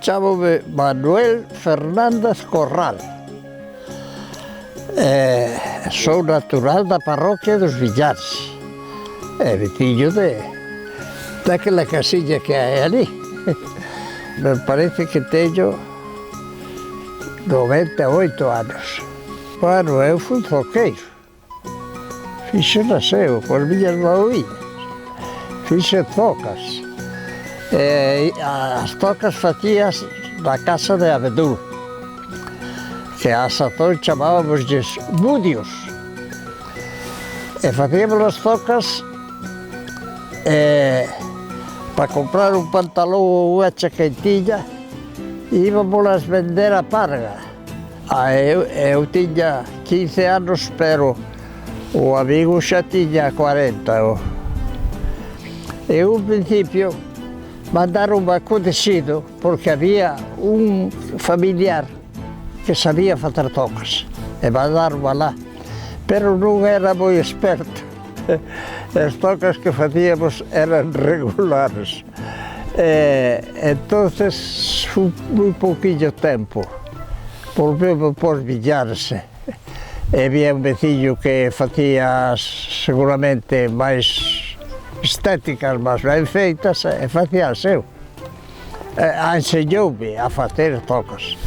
Chámome Manuel Fernández Corral. Sou natural da parroquia dos Villares. Veciño daquela casilla que hai ali. Me parece que teño 98 anos. Bueno, eu fui zoqueiro. Fixe nasceu coas miñas maoinhas. Fixe zocas. As tocas facías na casa de Abedul, que a sazón chamábamosles budios. E facíamos as tocas para comprar un pantalón ou unha chaquetilla e íbamos vender a Parga. Eu tiña 15 anos, pero o amigo xa tiña 40. E un principio mandaron-me a Codecido porque había un familiar que sabía facer tocas e mandaron-me lá, pero non era moi experto. As tocas que facíamos eran regulares. Entonces, moi pouquillo tempo, volveu por Villares. Había un veciño que facía seguramente máis estéticas, máis ben feitas, e facía o seu. Enseñoume a facer tocas.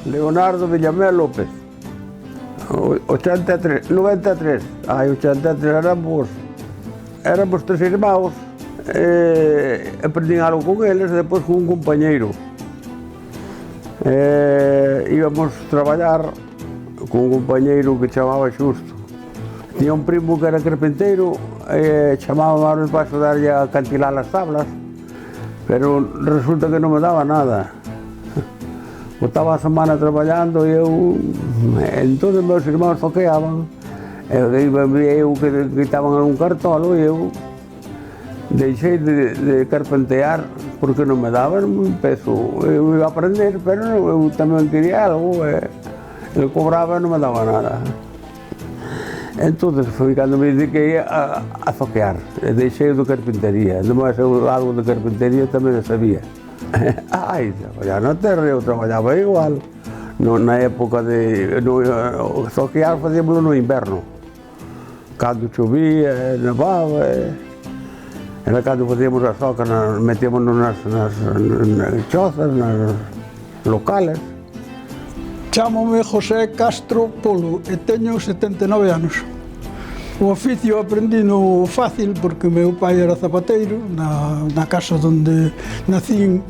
Leonardo Villamel López, 93, 93, 83 éramos tres irmãos, aprendi algo con eles, depois con un compañeiro. Íbamos traballar con un compañeiro que chamaba Xusto. Tiña un primo que era carpinteiro, chamábamos para axudarlle a cantilar as tablas, pero resulta que non me daba nada. Botaba a semana traballando e eu, entón meus irmãos toqueaban, eu que quitaban algún cartolo e eu deixei de carpentear porque non me daban un peso. Eu iba a aprender, pero eu tamén quería algo, ele cobraba e non me daba nada. Entón foi cando me dediquei a zoquear, deixei de carpintería, ademais eu algo de carpintería tamén sabía. Traballar na terra, eu traballaba igual. Na época de zoquear facíamoslo no inverno. Cando chovía, nevaba, era cando facíamos as zocas, metíamonos nas chozas, nas locales. Chámome José Castro Polo e teño 79 anos. O oficio aprendino fácil porque meu pai era zapateiro. Na casa onde nacín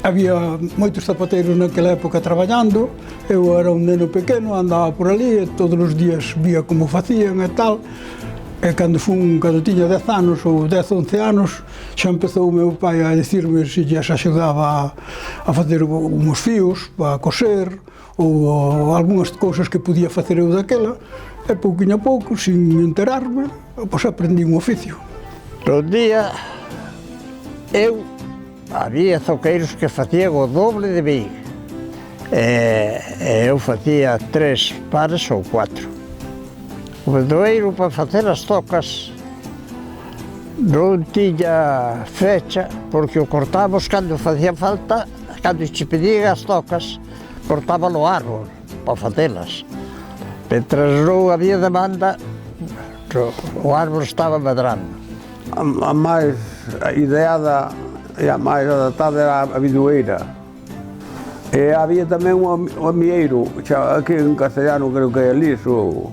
había moitos zapateiros naquela época traballando. Eu era un neno pequeno, andaba por ali e todos os días vía como facían e tal. E cando tiña 10 anos ou 10, 11 anos, xa empezou o meu pai a dicirme se lles axudaba a facer uns fios para coser ou algunhas cousas que podía facer eu daquela. E pouquinho a pouco, sin enterarme, pois aprendi un oficio. Un día, había zoqueiros que facían o doble de mí. Eu facía 3 pares ou 4. O vendoeiro para facer as tocas non tiña fecha, porque o cortábamos cando facía falta, cando che pedían as tocas, cortaban o árbol para facelas. Mentras non había demanda, o árbol estaba medrando. A máis ideada e a máis adaptada era a bidueira. E había tamén o amieiro, aquí en castellano creo que é liso,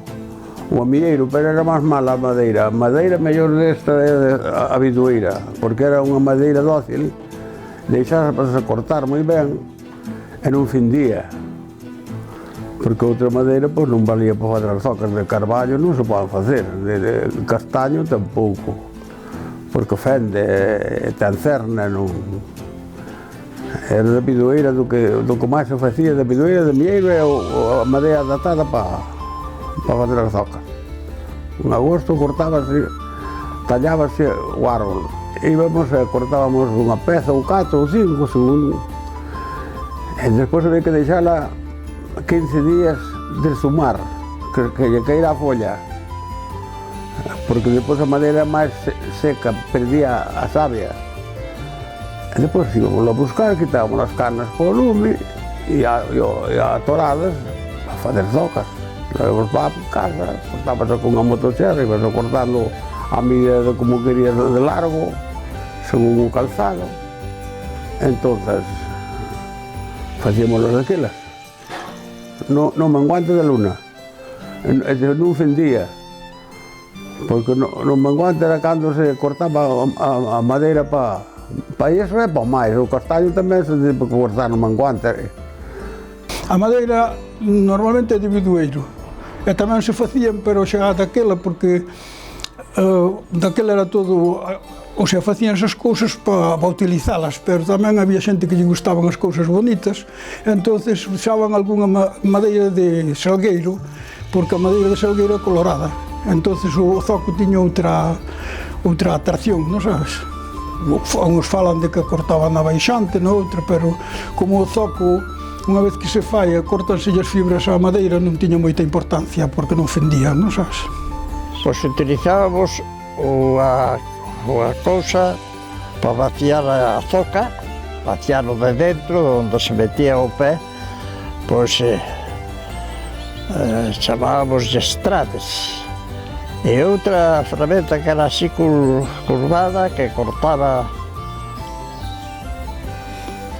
o amieiro, pero era máis mala a madeira. A madeira mellor desta é a bidueira, porque era unha madeira dócil, deixaba para se cortar moi ben e non findía. Porque outra madeira pois, non valía para fazer as zocas de carballo, non se poden facer, de castaño tampouco, porque fende, ten cerna, non. Era da bidueira do que máis se facía, da bidueira, de mieiro e a madeira adaptada para fazer as zocas. En agosto cortábase, tallábase o árbol, íbamos e cortábamos unha peza, ou 4 ou 5, segundo. E despois había que deixala 15 días de sumar, que lle caíra a folla, porque depois a madeira máis seca perdía a savia. E depois íbamos a buscar, quitábamos as carnes para o lume e atoradas a fazer zocas. Levamos para casa, cortábamos con unha motosserra, ibas cortando a medida de como querías de largo, según o calzado. Entonces, facíamos daquelas. No menguante da luna. Non fendía. Porque no menguante era cando se cortaba a madeira para iso e para o máis. O castaño tamén se debe cortar no menguante. A madeira normalmente é de bidueiro. E tamén se facían, pero xa daquela, porque daquela era todo, ou sea, facían esas cousas para utilizalas, pero tamén había xente que lle gustaban as cousas bonitas, entonces usaban algunha madeira de salgueiro, porque a madeira de salgueiro é colorada, entonces o zoco tiña outra atracción, non sabes? Uns falan de que cortaban na baixante, na outra, pero como o zoco, unha vez que se fai e cortanse as fibras á madeira, non tiña moita importancia, porque non fendían, non sabes? Pois utilizábamos unha cousa para vaciar a zoca, vaciarlo de dentro, onde se metía o pé, pois chamábamos de estrades. E outra ferramenta que era así curvada, que cortaba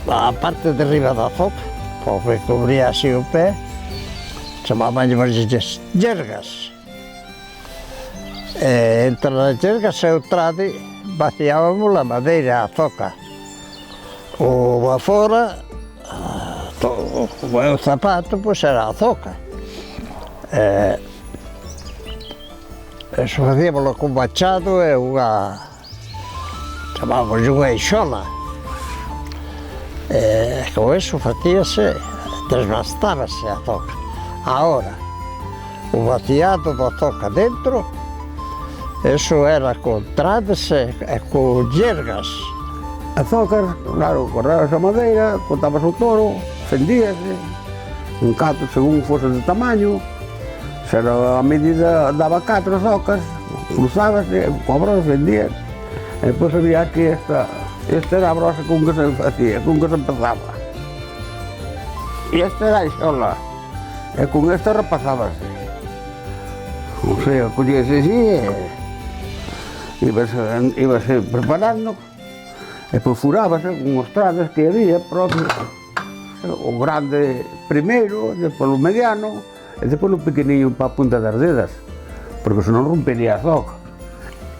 a parte de riba da zoca, porque cubría así o pé, chamábamos de yergas. Entre as yergas e o trade vaciábamos a madeira, a zoca. O afora, o zapato, pois era a zoca. Eso facíamoslo con machado e unha, chamábamos unha eixola. Con eso facíase, desbastábase a zoca. Ahora, o vaciado da zoca dentro, eso era con trades e con yergas. A zoca, claro, corrabas a madeira, cortabas o toro, fendíase, un cato según fose de tamaño, se era a medida daba 4 zocas, cruzabase, cobras, fendías, e depois había aquí esta era a brosa con que se facía, con que se empezaba. E esta era a xola, e con esta repasábase. O sea, collíase así e ibase preparando, e depois furábase con os trades que había propios, o grande primeiro, depois o mediano, e depois o pequeniño para a punta das dedas, porque senón rompería a zoca.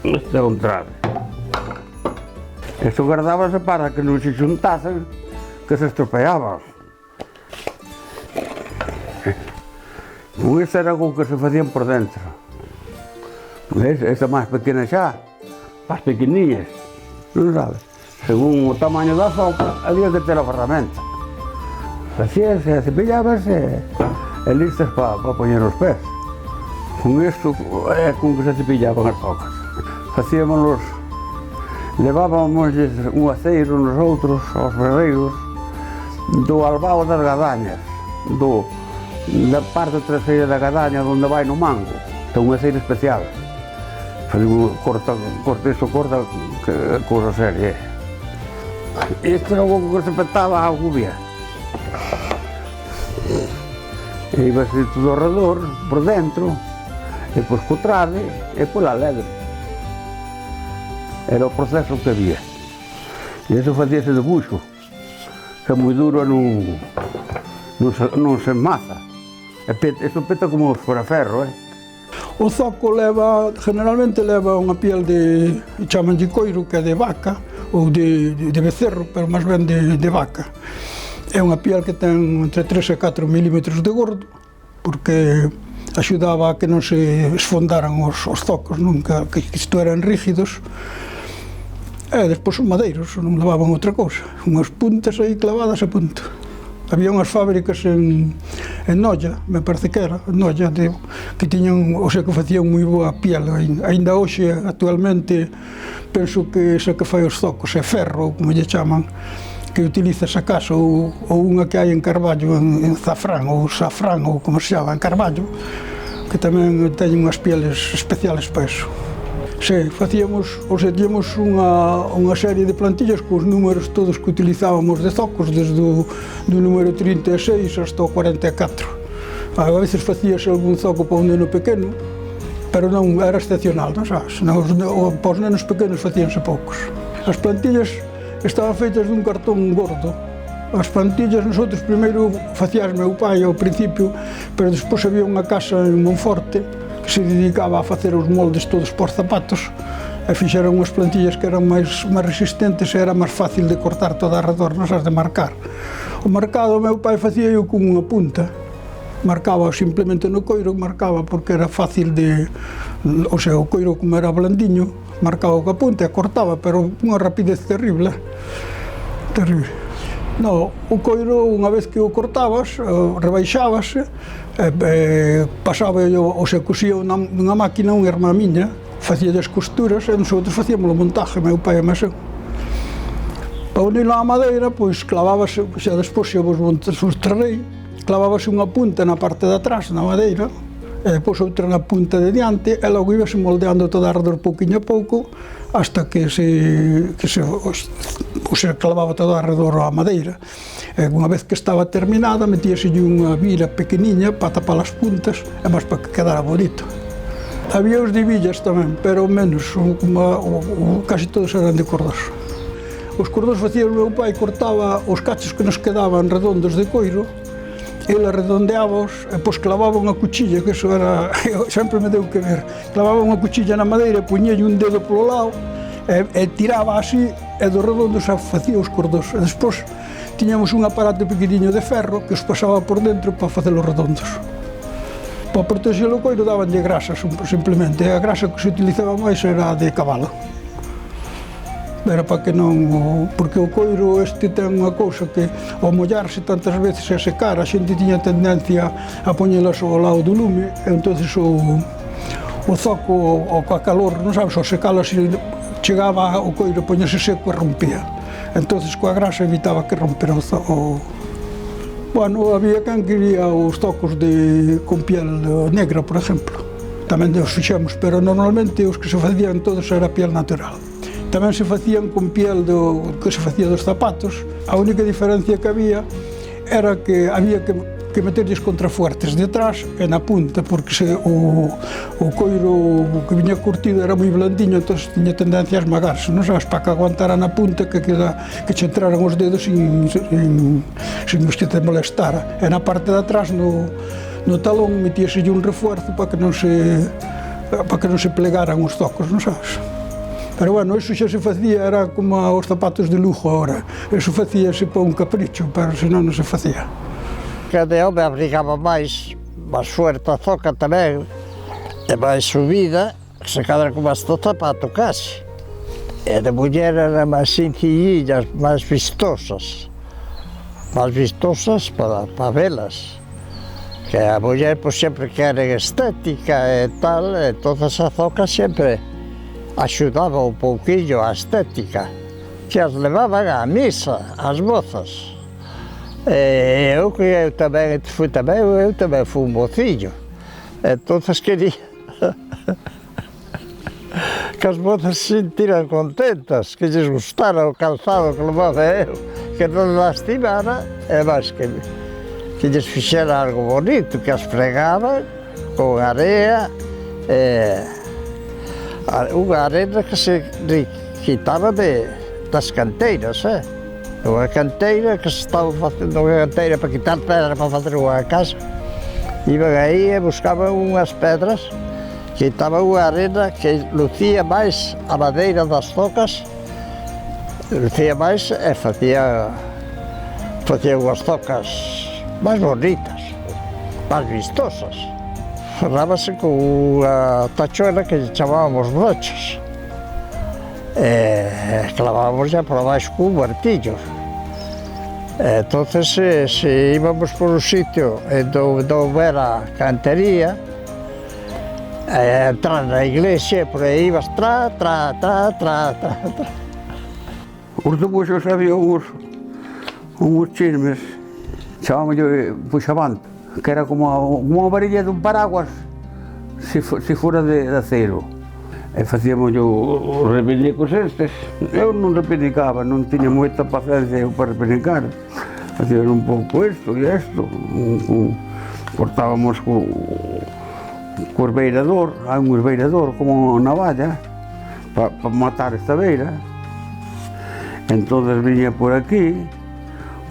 Este é un trade. Isto guardábase para que non se xuntasen, que se estropeaban. Esta era con que se facían por dentro. Esta máis pequena xa, as pequeniñas, non sabes? Según o tamaño da zoca, había que ter a ferramenta. Facíase, cepillábase e listas para poñer os pés. Con isto é con que se cepillaban as zocas. Facíamos levábamos un aceiro nos outros, aos ferreiros, do albao das gadañas, da parte traseira da gadaña onde vai no mango, ten un aceiro especial. Corta cousa seria. Este era o que se petaba a gubia. E iba ser todo ao redor, por dentro, e pois co trade, e pola alegre. Era o proceso que había. E iso facíase de buxo, que é moi duro non se enmaza. Isto peta como se fora ferro, O zoco generalmente leva unha piel de, chaman de coiro, que é de vaca, ou de becerro, pero máis ben de vaca. É unha piel que ten entre 3 e 4 milímetros de gordo, porque axudaba a que non se esfondaran os zocos, que isto eran rígidos. E despois os madeiros, non levaban outra cousa, unhas puntas aí clavadas a punto. Había unhas fábricas en Noia, me parece que era, en Noia, que tiñan, o sea, que facían moi boa piel. Ainda hoxe, actualmente, penso que esa que fai os zocos é ferro, como lle chaman, que utiliza esa casa, ou unha que hai en Carballo, en Zafrán, ou Safrán, ou como se chama, en Carballo, que tamén teñen unhas pieles especiales para eso. Sí, facíamos, ou sea, tíamos unha serie de plantillas cos números todos que utilizábamos de zocos, desde o do número 36 hasta o 44. A veces facíase algún zoco para un neno pequeno, pero non era excepcional, non sabes? Para os nenos pequenos facíanse poucos. As plantillas estaban feitas dun cartón gordo. As plantillas nosotros primeiro facías meu pai ao principio, pero despois había unha casa en Monforte que se dedicaba a facer os moldes todos por zapatos e fixeron unhas plantillas que eran máis resistentes e era máis fácil de cortar toda a redor, non sabes, de marcar. O marcado meu pai facía eu con unha punta, marcaba simplemente no coiro, marcaba porque era fácil de, o sea, o coiro como era blandiño, marcaba coa punta e cortaba, pero unha rapidez terrible, terrible. No, o coiro, unha vez que o cortabas, rebaixábase, pasaba, o sea, cosía nunha máquina, unha irmá miña, facía as costuras e nosotros facíamos o montaje, meu pai e máis eu. Para unilo á madeira, pois clavábase, xa despois xa vos mostrarei, clavábase unha punta na parte de atrás, na madeira, e depois outra na punta de diante, e logo ibase moldeando toda a redor pouquinho a pouco, hasta que se clavaba todo arredor á madeira. E unha vez que estaba terminada, metíase unha vira pequeniña para tapar as puntas e máis para que quedara bonito. Había os de villas tamén, pero menos, casi todos eran de cordós. Os cordós facía o meu pai, cortaba os cachos que nos quedaban redondos de coiro, ele redondeábaos e pois clavaba unha cuchilla, que eso era, sempre me deu que ver, clavaba unha cuchilla na madeira, puñalle un dedo polo lado e tiraba así e do redondo xa facía os cordós. E despois tiñamos un aparato pequeniño de ferro que os pasaba por dentro para facelos redondos. Para proteger o coiro dabanlle grasa simplemente, e a grasa que se utilizaba máis era a de cabalo. Era para que non, porque o coiro este ten unha cousa que ao mollarse tantas veces e secar, a xente tiña tendencia a poñelas ao lado do lume, e entonces o zoco, coa calor, non sabes, ao secalo así, chegaba o coiro, poñase seco e rompía. Entonces coa grasa evitaba que rompera o... Bueno, había quen quería os zocos con piel negra, por exemplo. Tamén os fixemos, pero normalmente os que se facían todos era piel natural. Tamén se facían con piel que se facía dos zapatos. A única diferencia que había era que había que meterlles contrafuertes detrás e na punta, porque o coiro que viña curtido era moi blandiño, entón tiña tendencia a esmagarse, non sabes, para que aguantara na punta que che entraran os dedos sin que te molestara. E na parte de atrás, no talón, metíaselle un refuerzo para que non se plegaran os zocos, non sabes? Pero bueno, iso xa se facía, era como os zapatos de lujo agora. Iso facíase para un capricho, pero senón non se facía. Cada home abrigaba máis fuerte a zoca tamén, e máis subida, que se cadra como este zapato casi. E de muller eran máis sencillillas, máis vistosas para velas. Que a muller pois sempre quere estética e tal, e toda esa zoca sempre axudaba un pouquillo a estética, que as levaban á misa, as mozas. Eu tamén fui un mocillo, entonces quería que as mozas se sentiran contentas, que lles gustara o calzado que levaba eu, que non lastimara, e máis que lles fixera algo bonito, que as fregaban con area, unha arena que se quitaba das canteiras, unha canteira que se estaba facendo unha canteira para quitar pedra para facer unha casa. Iban aí e buscaban unhas pedras, quitaban unha arena que lucía máis a madeira das zocas, lucía máis e facía unhas zocas máis bonitas, máis vistosas. Forrábase con unha tachuela que chamábamos brochas. Clavábamos ya por abaixo cun martillo. Entonces, se íbamos por un sitio onde houbera cantería, entrar na iglesia, por aí ibas tra. Os debuxos había uns chismes, chamámoslle puxavante, que era como unha varilla dun paraguas se fora de acero. E facíamos os repenicos estes. Eu non repenicaba, non tiña moita paciencia eu para repenicar. Facíamos un pouco isto e isto. Cortábamos co esbeirador, hai un esbeirador como navalla para matar esta beira. Entonces viña por aquí,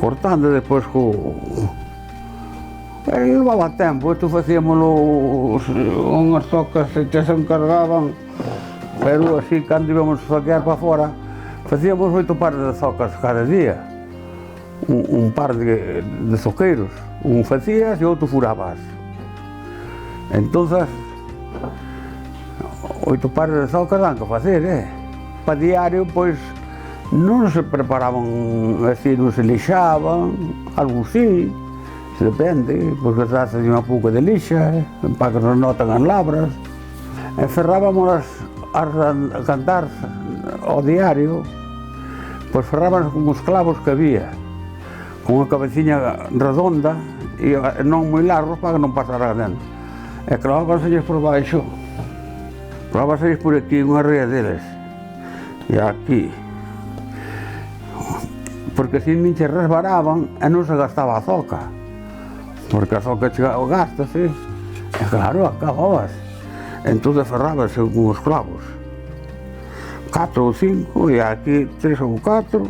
cortando, despois levaba tempo, isto facíamoslo unhas tocas que se encargaban, pero así, cando íbamos a saquear para fora, facíamos 8 pares de zocas cada día, un par de zoqueiros, un facías e outro furabas. Entonces, 8 pares de zocas dan que facer, Para diario, pois, non se preparaban así, non se lixaban, algo sí, depende, porque se hace unha pouco de lixa, para que non notan as labras. E ferrábamos as cantar ao diario, pois ferrábamos con os clavos que había, con unha cabeciña redonda e non moi largos para que non pasara dentro. E clavábanselles por baixo, clavábanselles por aquí, unha ría deles, e aquí. Porque así nin se resbaraban e non se gastaba a zoca. Porque a zoca gástase, e claro, acababas. Entón ferrábase con os clavos. 4 ou 5, e aquí 3 ou 4.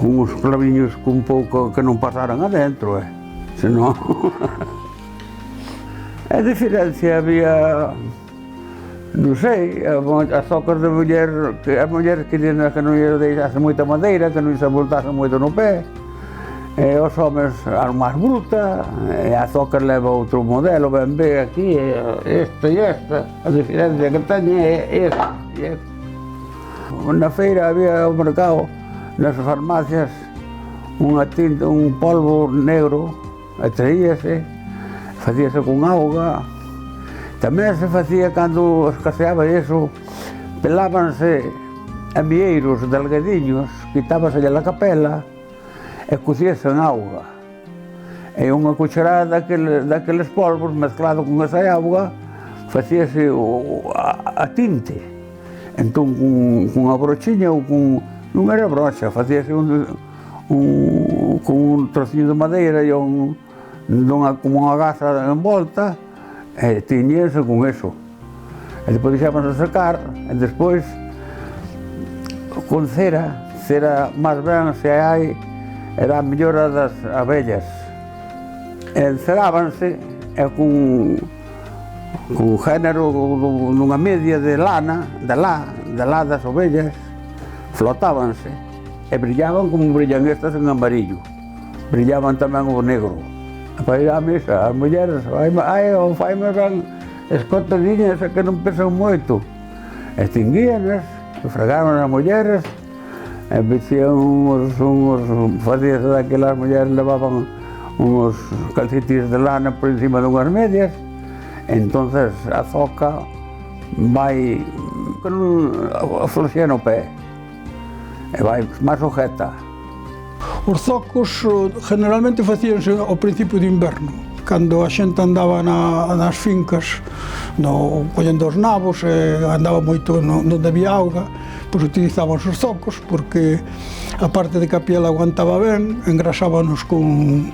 Uns claviños con pouco que non pasaran adentro, senón... A diferencia había... Non sei, as zocas de muller, as mulleres querían que non lle deixase moita madeira, que non se voltase moito no pé. E os homens eran máis bruta, e a zocas leva outro modelo, ben ve aquí, esta e esta. A diferencia que teñe é esta e esta. Na feira había o mercado, nas farmacias, unha tinta, un polvo negro, e traíase, facíase con auga. Tamén se facía, cando escaseaba iso, pelábanse amieiros delgadiños, quitábase a capela e cocíase en auga. E unha cucharada daqueles polvos mezclado con esa auga, facíase a tinte. Entón, con unha brochiña ou con... non era brocha, facíase con un trociño de madeira e como unha gasa envolta, e tiñese con eso. E depois deixábamos a secar, e despois con cera máis ben se hai, era a mellora das abellas. E cerábanse e con género nunha media de lana, de lá das ovellas, flotábanse e brillaban como brillan estas en amarillo. Brillaban tamén o negro. Para ir á misa, as mulleres, faime ben escotadiñas que non pesan moito. Extinguíanas, fregaron as mulleres, e vestían facíase daquelas mulleres, levaban uns calcetines de lana por encima dunhas medias, entonces a zoca vai con floxea no pé, e vai máis sujeta. Os zocos generalmente facíanse ao principio de inverno, cando a xente andaba nas fincas, collendo os nabos, andaba moito onde había auga, pois utilizaban os zocos, porque aparte de que a piel aguantaba ben, engrasábanos con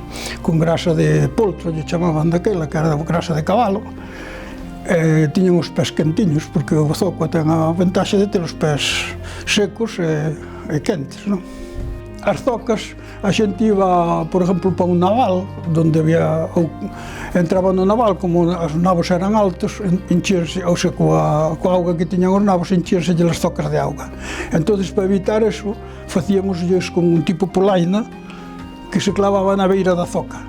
grasa de poltro, lle chamaban daquela, que era grasa de cabalo, e tiñan os pés quentiños, porque o zoco ten a ventaxe de ter os pés secos e quentes, non? As zocas, a xente iba, por exemplo, para un naval, onde había, entraba no naval, como os navos eran altos, enchíanse, ou sea, coa auga que tiñan os navos, enchíanse as zocas de auga. Entón, para evitar eso, facíamoslles con un tipo polaina que se clavaba na beira da zoca.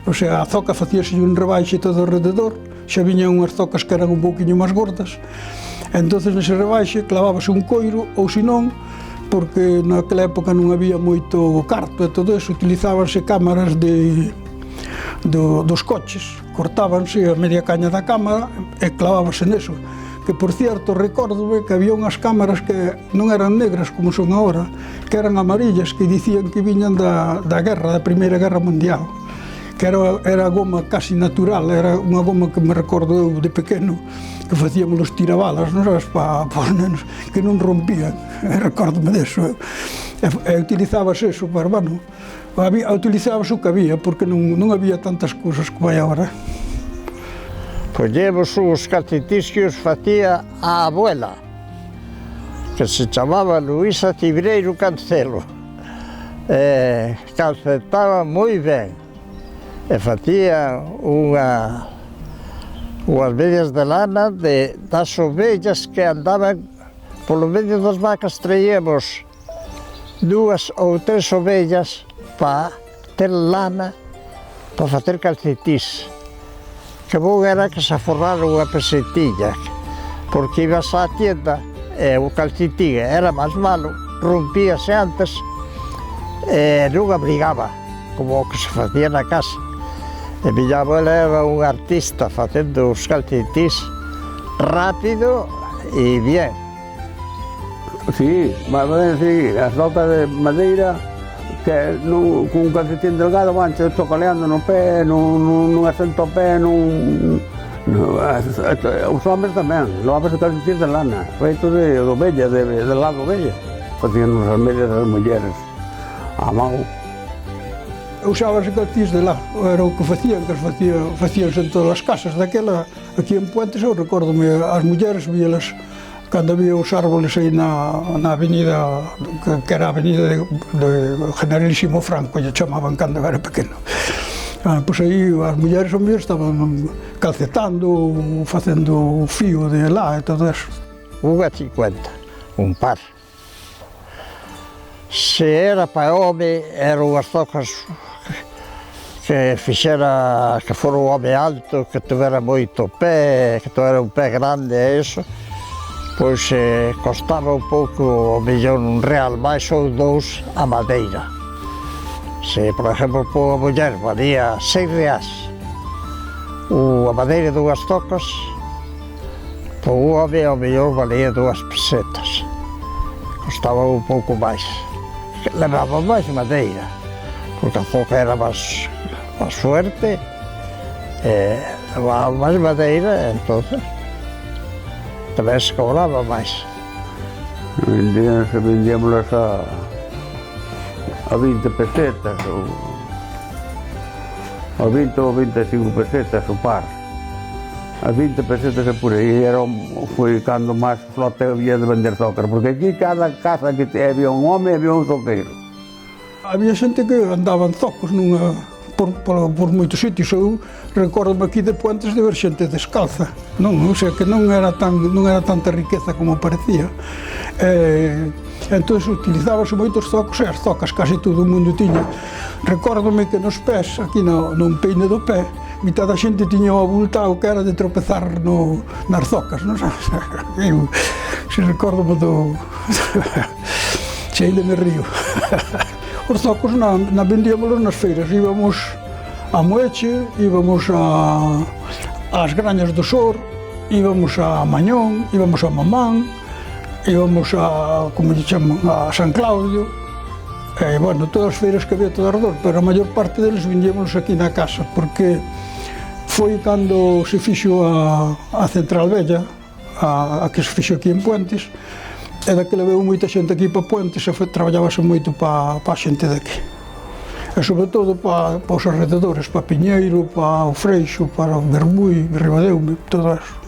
O sea, a zoca facíase un rebaixe todo alrededor, xa viñan unhas zocas que eran un pouquiño máis gordas, entón, nese rebaixe clavábase un coiro, ou senón, porque naquela época non había moito carto e todo eso, utilizábanse cámaras dos coches, cortábanse a media caña da cámara e clavábase neso. Que, por cierto, recórdome que había unhas cámaras que non eran negras como son agora, que eran amarillas, que dicían que viñan da guerra, da Primeira Guerra Mundial, que era goma casi natural, era unha goma que me recordo eu de pequeno, que facíamos os tirabalas, non sabes, para os nenos, que non rompían, recordome deso. E utilizábase eso, pero bueno, utilizábase o que había, porque non había tantas cousas como hai agora. Collemos uns calcetís que os facía a abuela, que se chamaba Luisa Cibreiro Cancelo. Calcetaba moi ben e facía unhas medias de lana das ovellas que andaban polo medio das vacas. Traíamos 2 ou 3 ovellas para ter lana para facer calcetís. Que bon era que se aforrara unha pesetilla, porque ibas á tienda e o calcetín era máis malo, rompíase antes e non abrigaba, como o que se facía na casa. E miña abuela era un artista facendo os calcetís rápido e bien. Sí, mas sí, as notas de madeira que con un calcetín delgado van chocaleando no pé, non asento o pé, os homes tamén, levabas o calcetín de lana, feito de ovella, de lado ovella. Facían as medias das mulleres a mão. Usábase calcetís de lá, era o que facían, que facíanse en todas as casas daquela. Aquí en Puentes eu recórdome as mulleres víalas cando había os árboles aí na avenida, que era a avenida de Generalísimo Franco, lle chamaban cando era pequeno. Pois aí as mulleres estaban calcetando, facendo fío de lá e todo eso. 1,50, un par. Se era para home, eran unhas zocas que fixera que fora un home alto, que tivera moito pé, que tivera un pé grande e iso. Pois costaba un pouco, o mellor un real máis ou 2 a madeira. Se, por exemplo, por a muller valía 6 reais a madeira de 2 tocas, por un home ao mellor valía 2 pesetas. Costaba un pouco máis. Levaba máis madeira, porque a zoca era máis fuerte, levaba máis madeira, entonces tamén se cobraba máis. Vendíamolas a 20 pesetas, a 20 ou 25 pesetas o par. A 20 pesetas e por aí foi cando máis flote había de vender zócar, porque aquí cada casa que había un home había un zoqueiro. Había xente que andaban zocos por moitos sitios. Eu recordo-me aquí de Puentes de ver xente descalza, o sea, que non era tanta riqueza como parecía. Entón utilizábase moitos zocos e as zocas casi todo o mundo tiña. Recordo-me que nos pés, aquí no empeine do pé, mitad da xente tiña o abultado que era de tropezar nas zocas, non sabes? Eu recordo-me do... Se ainda me río. Os zocos vendíamos nas feiras, íbamos a Moeche, íbamos ás Grañas do Sor, íbamos a Mañón, íbamos a Mamán, íbamos a, como lle chaman, a San Claudio, bueno, todas as feiras que había todo alrededor, pero a maior parte deles vendíamos aquí na casa, porque foi cando se fixo a Central Bella, a que se fixo aquí en Puentes, e daquela veu moita xente aquí para Puentes e traballábase moito para a xente daqui. E sobre todo para os arrededores, para Piñeiro, para o Freixo, para o Bermui, Ribadeume, todo eso.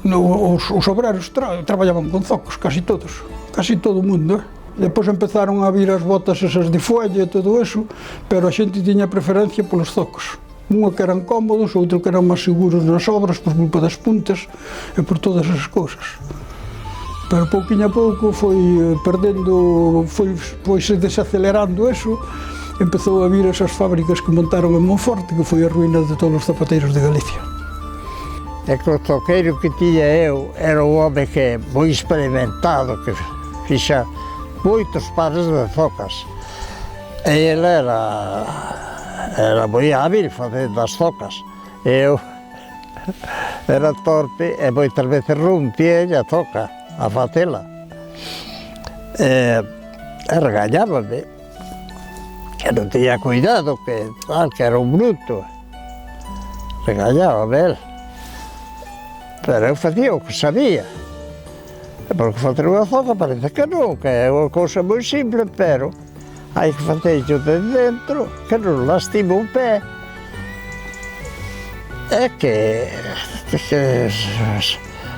Os obreros traballaban con zocos, casi todos, casi todo o mundo. Depois empezaron a vir as botas esas de fuelle e todo eso, pero a xente tiña preferencia polos zocos. Unha que eran cómodos, outro que eran máis seguros nas obras por culpa das puntas e por todas esas cousas. Pero pouquinho a pouco foi perdendo, foi se desacelerando eso, empezou a vir esas fábricas que montaron en Monforte, que foi a ruína de todos os zapateiros de Galicia. E que o zoqueiro que tiña eu era un home que moi experimentado, que fixa moitos pares de zocas. E ele era moi hábil facendo as zocas. Eu era torpe e moitas veces rompía a zoca a facela. E regañábame. que non tiña cuidado, que era un bruto. Regañaba el. Pero eu facía o que sabía. Porque facer unha zoca parece que non, que é unha cousa moi simple, pero hai que facerlo de dentro, que non lastima o pé. É que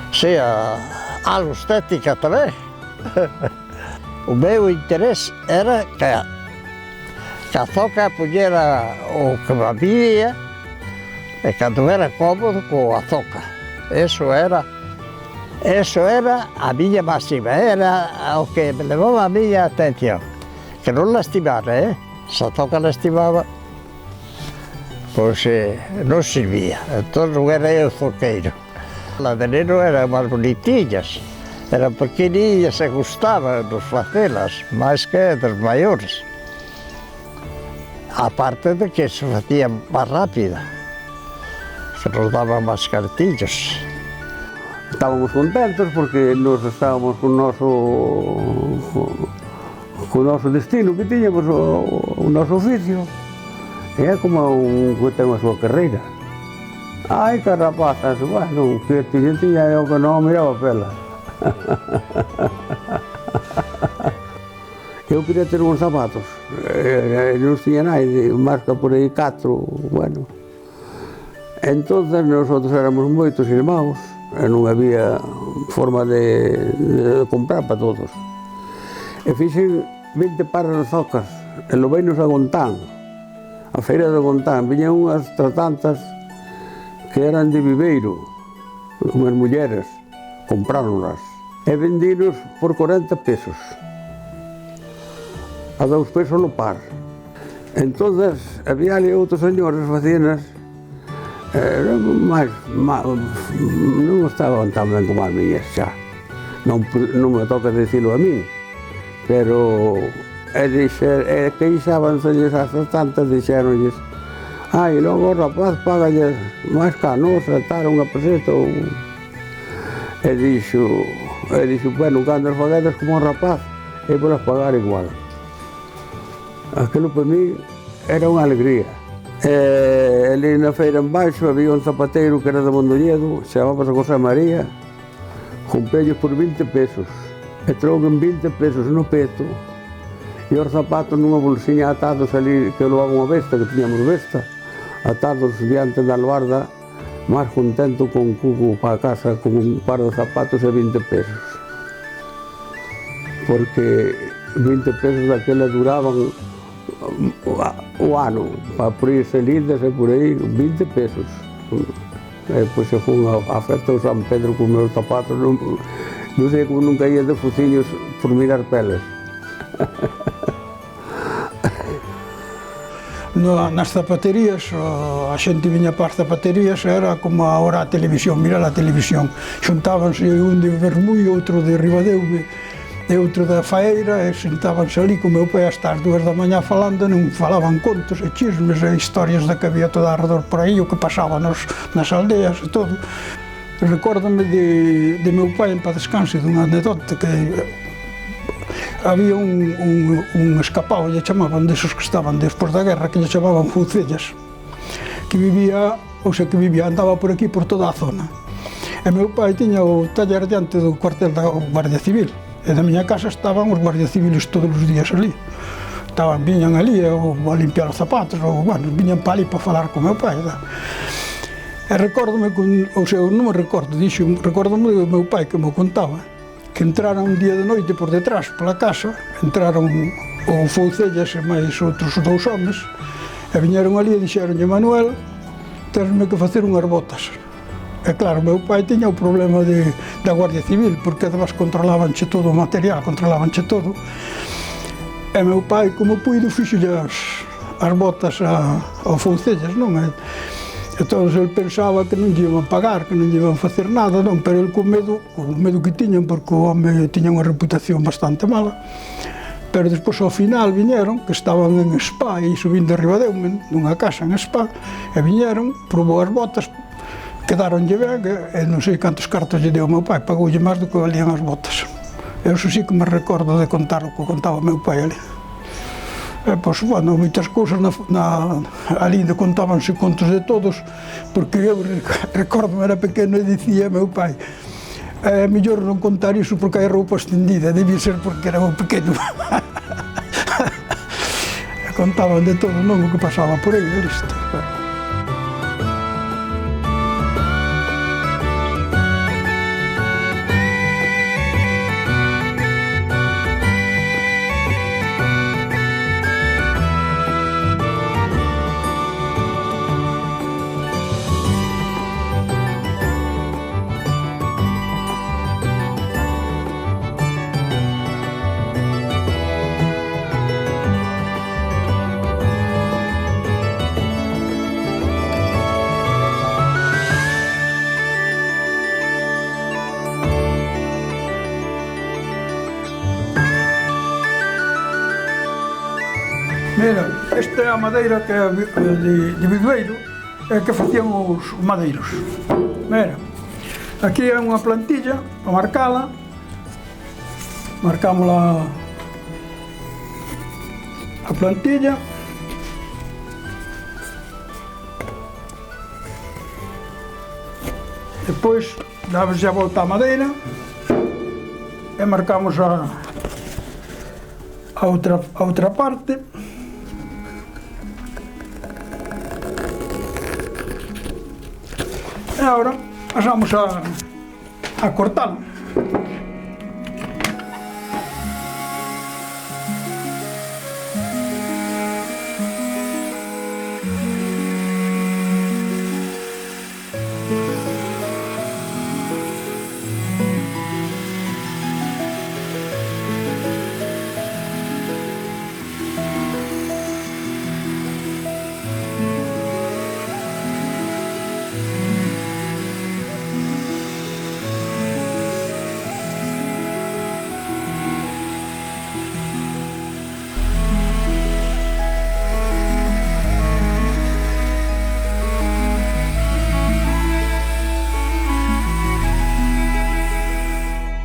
sea algo estética tamén. O meu interés era que a zoca puñera o que me había e cando era cómodo coa zoca. Eso era a miña máxima, era o que me levaba a miña atención. Que non lastimara, Se a zoca lastimaba, pois non servía. Entón non era eu zoqueiro. As de neno eran máis bonitinhas, eran pequeniñas e gustaban nos facelas, máis que das maiores. A parte de que se facía máis rápida, que nos daban máis cartillos. Estábamos contentos porque nos estábamos con o noso destino que tiñamos, o noso oficio. E é como un que ten a súa carreira. Ai, que rapazas, bueno, que tiña eu que non miraba pela. Eu quería ter uns zapatos, non tiña nada, marca por aí 4, bueno. Entonces, nosotros éramos moitos irmãos, e non había forma de comprar para todos. E fixen 20 pares de zocas, e leveinos a Gontán, a feira de Gontán. Viñan unhas tratantas que eran de Viveiro, unhas mulleres, compráronlas, e vendínos por 40 pesos, a 2 pesos no par. Entonces, había ali outros señores facíanas, non estaban tan ben como as miñas xa. Non me toca dicilo a mí, pero queixábanselles as tratantas, dixéronlles: ai, logo o rapaz págalle máis ca nos, tal, unha peseta ou... E dixo, bueno, cando as faguedes como o rapaz, e polas pagar igual. Aquilo para mí era unha alegría. Ali na feira en baixo había un zapateiro que era de Mondoñedo, chamábase José María, comprellos por 20 pesos. E trouxen 20 pesos no peto e os zapatos nunha bolsiña atados ali, que eu levaba unha vesta, que tiñamos vesta, atados diante da albarda, máis contento con cuco para casa con un par de zapatos e 20 pesos. Porque 20 pesos daquela duraban o ano, para por irse lindas e por aí, 20 pesos. E pois se fun á festa do San Pedro con os meus zapatos, non sei como non caía de fociños por mirar peles. Nas zapaterías, a xente viña para as zapaterías, era como agora a televisión, mirar a televisión. Xuntábanse un de Bermui, outro de Ribadeume e outro da Faeira, e sentábanse ali con meu pai hasta as 2 da mañá falando, non falaban contos e chismes e historias da que había todo arredor por aí, o que pasaba nas aldeas e todo. Recórdame de meu pai en paz descanse, dunha anécdota que había un escapado, lle chamaban, desos que estaban despois da guerra, que lle chamaban Foucellas, que vivía, andaba por aquí, por toda a zona. E meu pai tiña o taller diante do cuartel da Guardia Civil, e da miña casa estaban os guardias civiles todos os días ali. Viñan ali a limpiar os zapatos, ou, bueno, viñan para ali para falar con meu pai. E recórdome, non me recordo, recórdome do meu pai que me contaba, que entraron un día de noite por detrás, pola casa, entraron o Foucellas e máis outros 2 homes, e viñeron ali e dixeronlle: Manuel, tesme que facer unhas botas. E claro, meu pai tiña o problema da Guardia Civil, porque además controlabanche todo o material, controlabanche todo. E meu pai, como puido, fixolle as botas ao Foucellas, non? Entón, ele pensaba que non lle iban pagar, que non lle iban facer nada, non, pero ele co medo que tiñan, porque o home tiña unha reputación bastante mala. Pero despois, ao final, viñeron, que estaban en Spa, e subindo a Ribadeume, nunha casa en Spa, e viñeron, probou as botas, quedaronlle ben, e non sei cantos cartos lle deu o meu pai, pagoulle máis do que valían as botas. Eu sí que me recordo de contar o que contaba o meu pai ali. Pois, bueno, moitas cousas ali contábanse contos de todos, porque eu recordo era pequeno e dicía meu pai, é mellor non contar iso porque hai roupa estendida, debía ser porque era moi pequeno. Contaban de todo, non, o que pasaba por aí, listo. Mira, esta é a madeira que é de bidueiro, é que facían os madeiros. Mira, aquí é unha plantilla para marcala, marcamos a plantilla, depois damos a volta á madeira e marcamos a outra parte. E agora pasamos a cortar.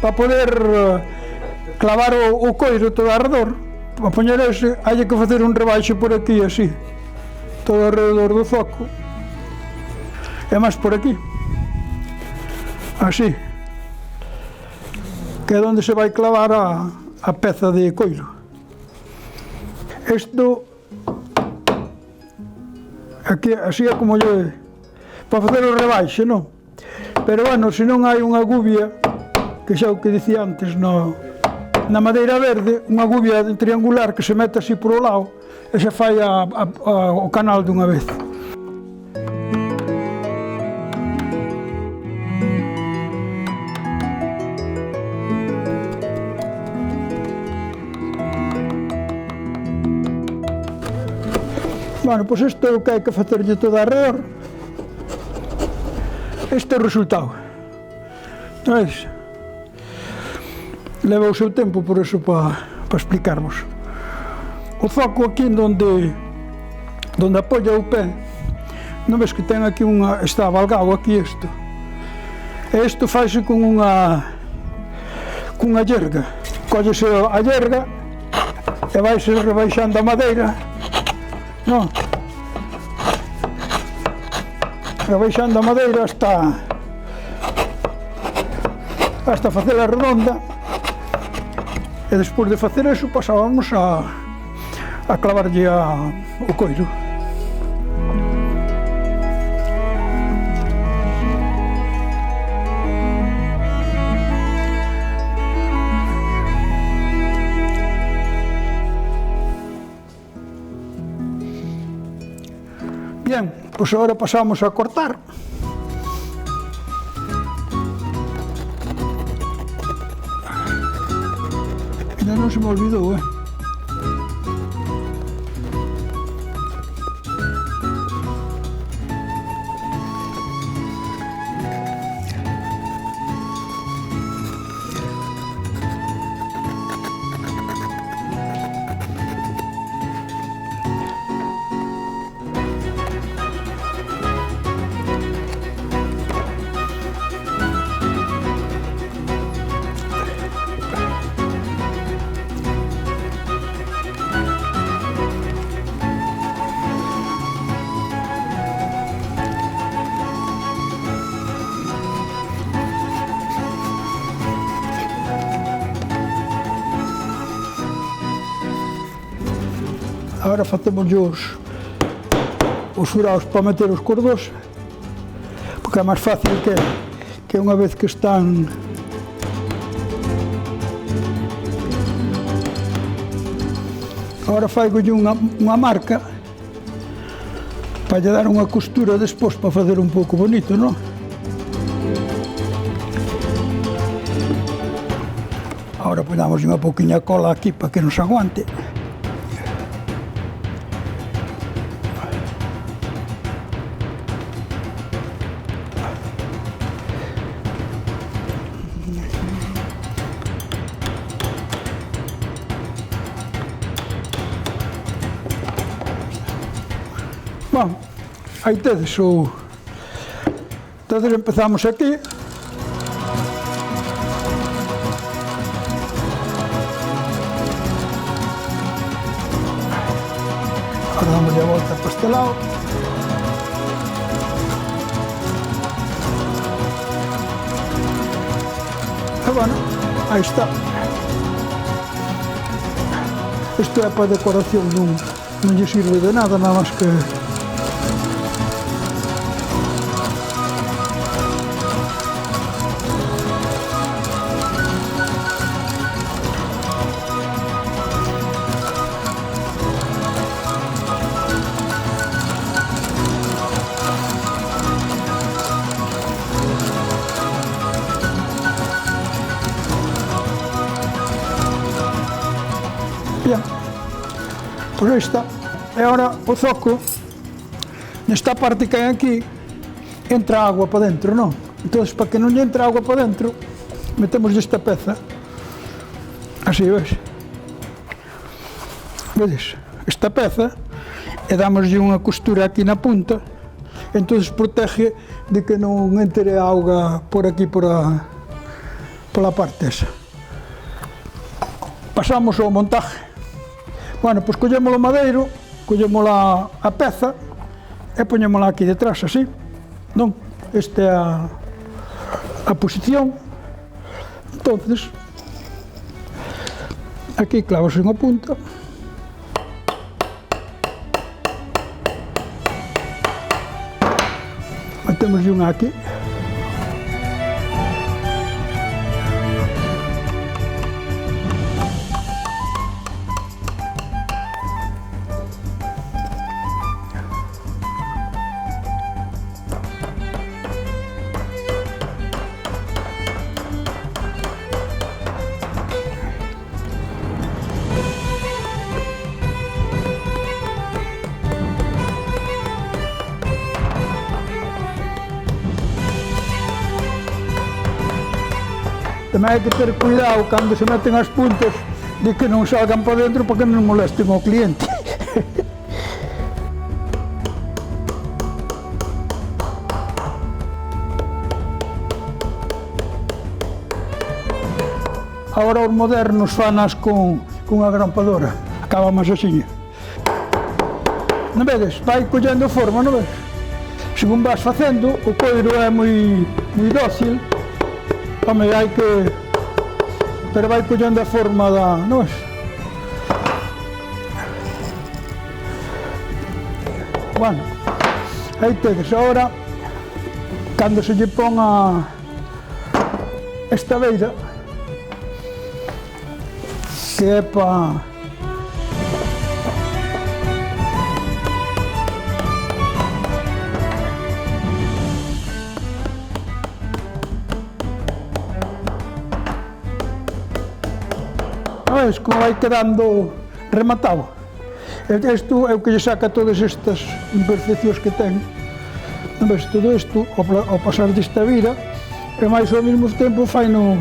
Para poder clavar o coiro todo alrededor, para poñer ese, hai que facer un rebaixo por aquí, así, todo alrededor do foco, e máis por aquí, así, que é onde se vai clavar a peza de coiro. Isto, aquí, así é como lle, para facer o rebaixo, non? Pero, bueno, se non hai unha gubia, que xa o que dicía antes, na madeira verde, unha gubia triangular que se mete así por o lado e se fai o canal dunha vez. Bueno, pois isto é o que hai que facerlle todo alrededor. Este é o resultado. Veis? Leva o seu tempo, por eso, para explicarvos. O foco aquí onde apoia o pé, non ves que ten aquí está avalgado aquí isto. E isto faise con unha yerga. Collese a yerga e vaise rebaixando a madeira, non? Rebaixando a madeira hasta facela redonda. E despois de facer eso pasábamos a clavarlle o coiro. Bien, pois agora pasamos a cortar. Non se me olvidou, Agora facemos os furados para meter os cordos, porque é máis fácil que unha vez que están agora faigolle unha marca para lle dar unha costura despois para facer un pouco bonito, non? Agora ponamos unha pouquiña cola aquí para que nos aguante. Bom, aí tedes o... Entonces empezamos aquí. Ahora damos a volta para este lado. E bueno, aí está. Isto é para decoración, non lle sirve de nada, nada máis que... Bien, pois aí está. E agora o zoco, nesta parte que hai aquí, entra agua para dentro, non? Entón, para que non lle entre agua para dentro, metemos esta peza, así, ves? Vedes? Esta peza, e damoslle unha costura aquí na punta, entón protege de que non entre a auga por aquí, pola parte esa. Pasamos ao montaje. Bueno, pois collemos o madeiro, collemos a peza e poñémola aquí detrás, así, non? Esta é a posición. Entonces, aquí clavos en a punta. Metemos unha aquí. Tamén hai que ter cuidado cando se meten as puntas de que non salgan para dentro para que non molesten ao cliente. Agora os modernos fanas con unha grampadora, acaba máis así. Non vedes? Vai collendo forma, non ves? Según vas facendo, o coiro é moi dócil. Home, hai que... pero vai collendo a forma da... non ves? Bueno, aí tedes. Agora, cando se lle pon esta beira, que é para... Ves como vai quedando rematado. Isto é o que lle saca todas estas imperfeccións que ten. Non ves, todo isto, ao pasar desta vira, e máis ao mesmo tempo fai no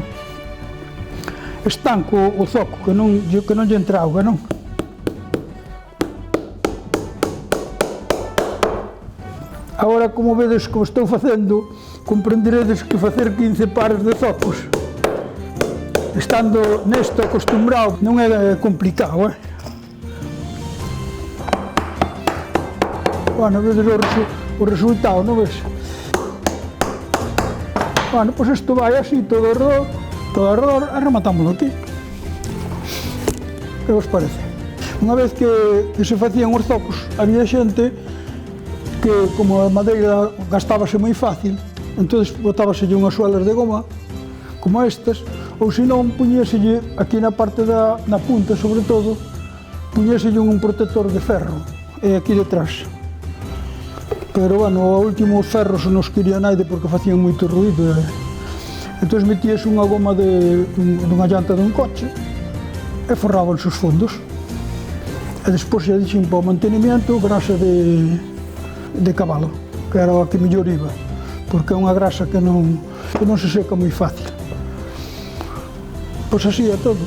estanco o zoco, que non lle entra auga, non? Agora, como vedes como estou facendo, comprenderedes que facer 15 pares de zocos, estando nesto acostumbrado, non é complicado, Bueno, vedes o resultado, non ves? Bueno, pois isto vai así, todo alrededor, e rematámoslo aquí. Que vos parece? Unha vez que se facían os zocos, había xente que, como a madeira gastábase moi fácil, entón botábaselle unhas suelas de goma, como estas, ou senón puñéselle aquí na parte na punta, sobre todo, puñéselle un protector de ferro, aquí detrás. Pero, bueno, ao último os ferros non os quería naide porque facían moito ruído. Entón metíase unha goma dunha llanta dun coche e forrábanse os fondos. E despois xa dixen para o mantenimiento grasa de cabalo, que era a que mellor iba, porque é unha grasa que non se seca moi fácil. Pois así é todo.